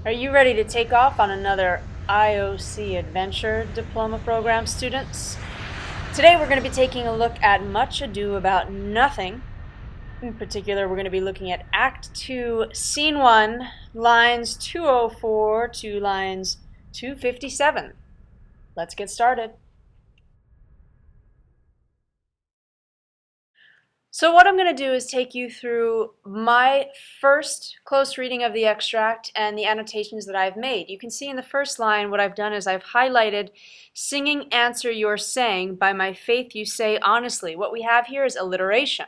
Are you ready to take off on another IOC Adventure Diploma Program, students? Today we're going to be taking a look at Much Ado About Nothing. In particular, we're going to be looking at Act 2, Scene 1, lines 204 to lines 257. Let's get started. So what I'm going to do is take you through my first close reading of the extract and the annotations that I've made. You can see in the first line what I've done is I've highlighted "Singing answer you're saying, by my faith you say honestly." What we have here is alliteration.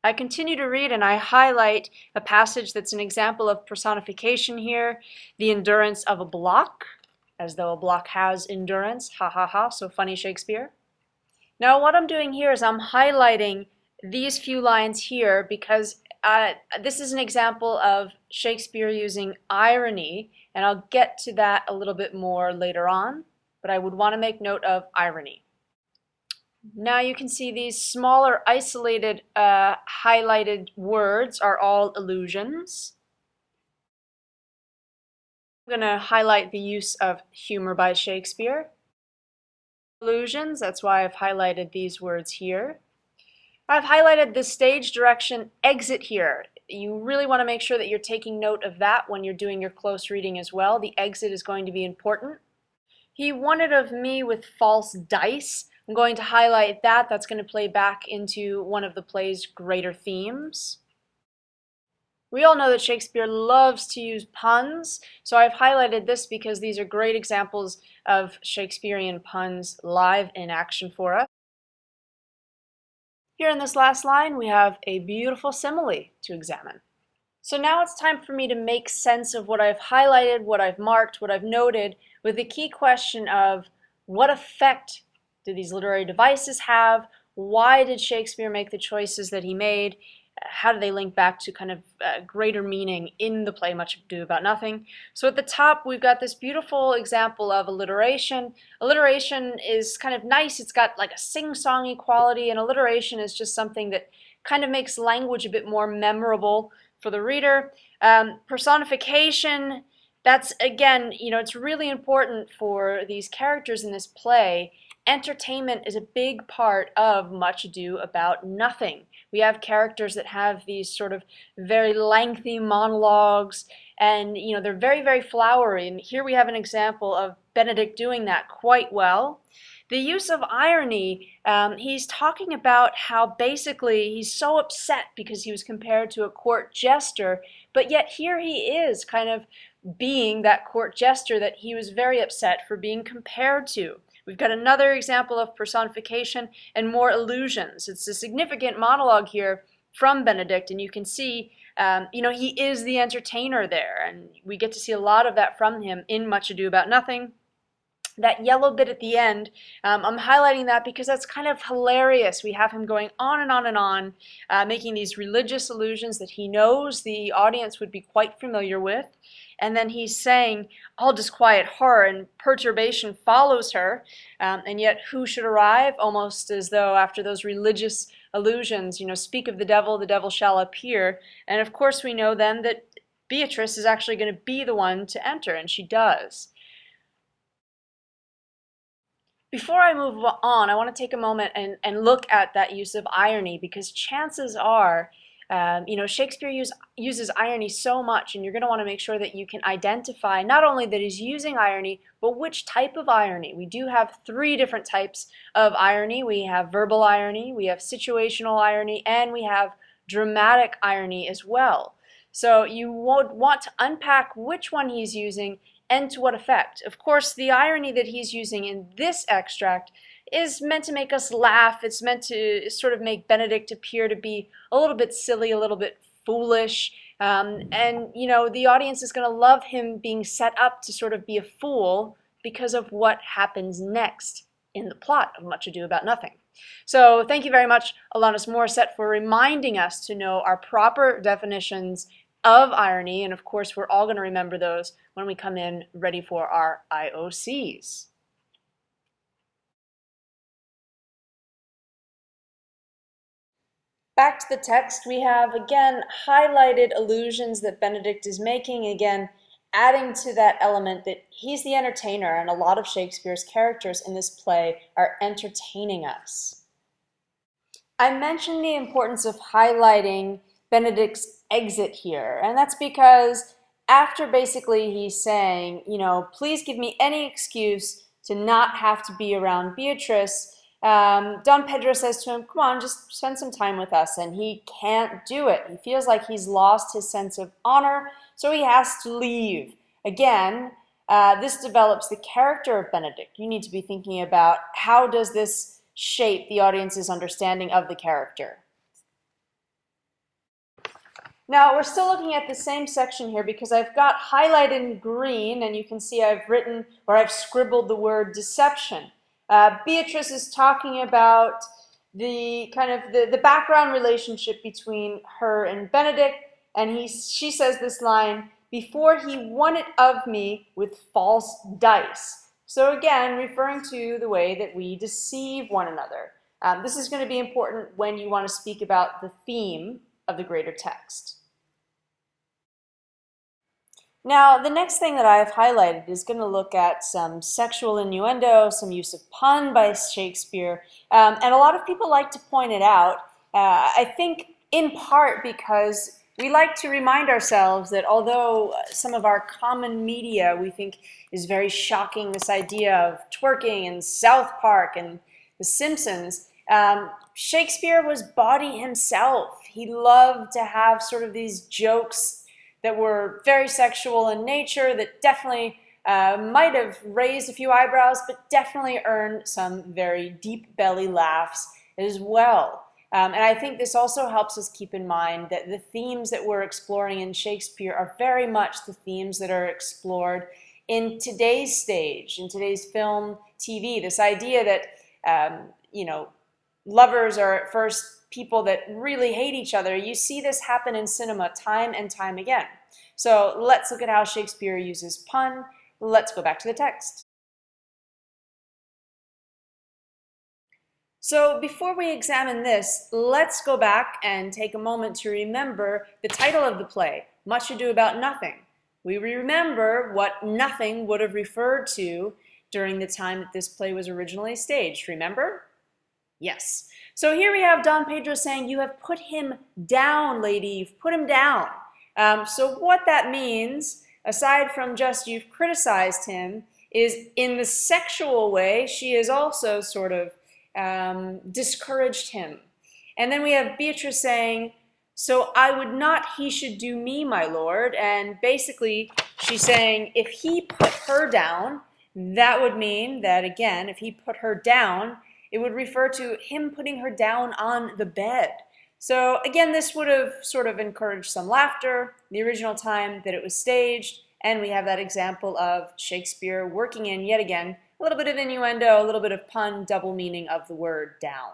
I continue to read and I highlight a passage that's an example of personification here, the endurance of a block, as though a block has endurance, ha ha ha, so funny Shakespeare. Now what I'm doing here is I'm highlighting these few lines here because this is an example of Shakespeare using irony, and I'll get to that a little bit more later on, but I would want to make note of irony. Now you can see these smaller isolated highlighted words are all allusions. I'm going to highlight the use of humor by Shakespeare. Allusions, that's why I've highlighted these words here. I've highlighted the stage direction exit here. You really want to make sure that you're taking note of that when you're doing your close reading as well. The exit is going to be important. He won it of me with false dice. I'm going to highlight that. That's going to play back into one of the play's greater themes. We all know that Shakespeare loves to use puns, so I've highlighted this because these are great examples of Shakespearean puns live in action for us. Here in this last line, we have a beautiful simile to examine. So now it's time for me to make sense of what I've highlighted, what I've marked, what I've noted, with the key question of what effect do these literary devices have? Why did Shakespeare make the choices that he made? How do they link back to kind of greater meaning in the play Much Ado About Nothing? So at the top we've got this beautiful example of alliteration. Alliteration is kind of nice. It's got like a sing-songy quality, and alliteration is just something that kind of makes language a bit more memorable for the reader. Personification, that's again, it's really important for these characters in this play. Entertainment is a big part of Much Ado About Nothing. We have characters that have these sort of very lengthy monologues, and they're very, very flowery. And here we have an example of Benedict doing that quite well. The use of irony, he's talking about how basically he's so upset because he was compared to a court jester, but yet here he is kind of being that court jester that he was very upset for being compared to. We've got another example of personification and more allusions. It's a significant monologue here from Benedict, and you can see, he is the entertainer there, and we get to see a lot of that from him in Much Ado About Nothing. That yellow bit at the end, I'm highlighting that because that's kind of hilarious. We have him going on and on and on, making these religious allusions that he knows the audience would be quite familiar with. And then he's saying, "I'll disquiet her," and perturbation follows her. And yet who should arrive? Almost as though after those religious allusions, speak of the devil shall appear. And of course we know then that Beatrice is actually going to be the one to enter, and she does. Before I move on, I want to take a moment and look at that use of irony, because chances are, Shakespeare uses irony so much, and you're going to want to make sure that you can identify not only that he's using irony, but which type of irony. We do have three different types of irony. We have verbal irony, we have situational irony, and we have dramatic irony as well. So you would want to unpack which one he's using and to what effect. Of course, the irony that he's using in this extract is meant to make us laugh. It's meant to sort of make Benedict appear to be a little bit silly, a little bit foolish, and the audience is going to love him being set up to sort of be a fool because of what happens next in the plot of Much Ado About Nothing. So thank you very much, Alanis Morissette, for reminding us to know our proper definitions of irony, and of course we're all going to remember those when we come in ready for our IOCs. Back to the text, we have again highlighted allusions that Benedict is making, again adding to that element that he's the entertainer, and a lot of Shakespeare's characters in this play are entertaining us. I mentioned the importance of highlighting Benedict's exit here, and that's because after basically he's saying, please give me any excuse to not have to be around Beatrice, Don Pedro says to him, come on, just spend some time with us, and he can't do it. He feels like he's lost his sense of honor, so he has to leave. Again, this develops the character of Benedict. You need to be thinking about how does this shape the audience's understanding of the character. Now, we're still looking at the same section here because I've got highlighted in green, and you can see I've written, or I've scribbled the word deception. Beatrice is talking about the background relationship between her and Benedict, and she says this line, before he won it of me with false dice. So again, referring to the way that we deceive one another. This is going to be important when you want to speak about the theme of the greater text. Now, the next thing that I've highlighted is going to look at some sexual innuendo, some use of pun by Shakespeare, and a lot of people like to point it out, I think in part because we like to remind ourselves that although some of our common media we think is very shocking, this idea of twerking and South Park and The Simpsons, Shakespeare was bawdy himself. He loved to have sort of these jokes that were very sexual in nature, that definitely might have raised a few eyebrows, but definitely earned some very deep belly laughs as well. And I think this also helps us keep in mind that the themes that we're exploring in Shakespeare are very much the themes that are explored in today's stage, in today's film, TV. This idea that, lovers are at first people that really hate each other. You see this happen in cinema time and time again. So let's look at how Shakespeare uses pun. Let's go back to the text. So before we examine this, let's go back and take a moment to remember the title of the play, Much Ado About Nothing. We remember what nothing would have referred to during the time that this play was originally staged. Remember? Yes. So here we have Don Pedro saying, you have put him down, lady, you've put him down. So what that means, aside from just you've criticized him, is in the sexual way, she has also sort of discouraged him. And then we have Beatrice saying, so I would not he should do me, my lord. And basically she's saying if he put her down, that would mean that, again, if he put her down, it would refer to him putting her down on the bed. So again, this would have sort of encouraged some laughter the original time that it was staged, and we have that example of Shakespeare working in, yet again, a little bit of innuendo, a little bit of pun, double meaning of the word down.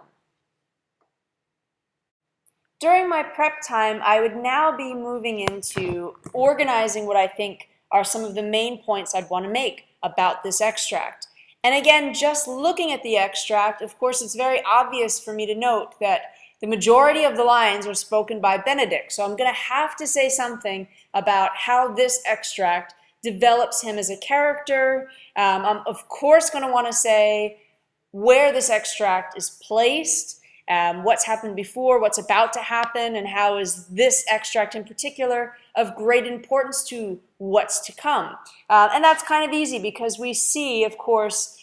During my prep time, I would now be moving into organizing what I think are some of the main points I'd want to make about this extract. And again, just looking at the extract, of course, it's very obvious for me to note that the majority of the lines are spoken by Benedict. So I'm going to have to say something about how this extract develops him as a character. I'm, of course, going to want to say where this extract is placed, what's happened before, what's about to happen, and how is this extract in particular of great importance to what's to come. And that's kind of easy because we see, of course,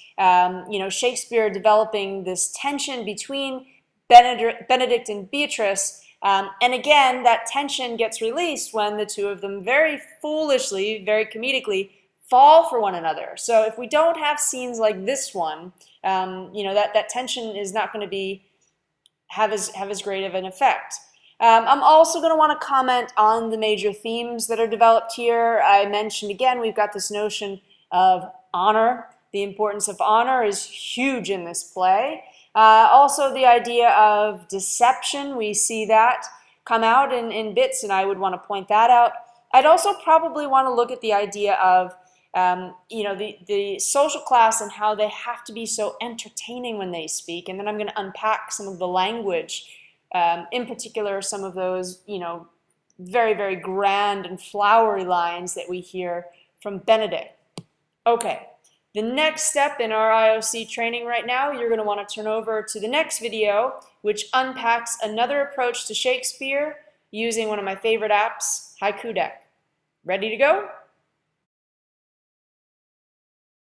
Shakespeare developing this tension between Benedict and Beatrice, and again, that tension gets released when the two of them very foolishly, very comedically, fall for one another. So if we don't have scenes like this one, that tension is not going to have as great of an effect. I'm also going to want to comment on the major themes that are developed here. I mentioned again, we've got this notion of honor. The importance of honor is huge in this play. Also the idea of deception, we see that come out in bits, and I would want to point that out. I'd also probably want to look at the idea of the social class and how they have to be so entertaining when they speak, and then I'm going to unpack some of the language In particular, some of those, very, very grand and flowery lines that we hear from Benedict. Okay, the next step in our IOC training right now, you're going to want to turn over to the next video, which unpacks another approach to Shakespeare using one of my favorite apps, Haiku Deck. Ready to go?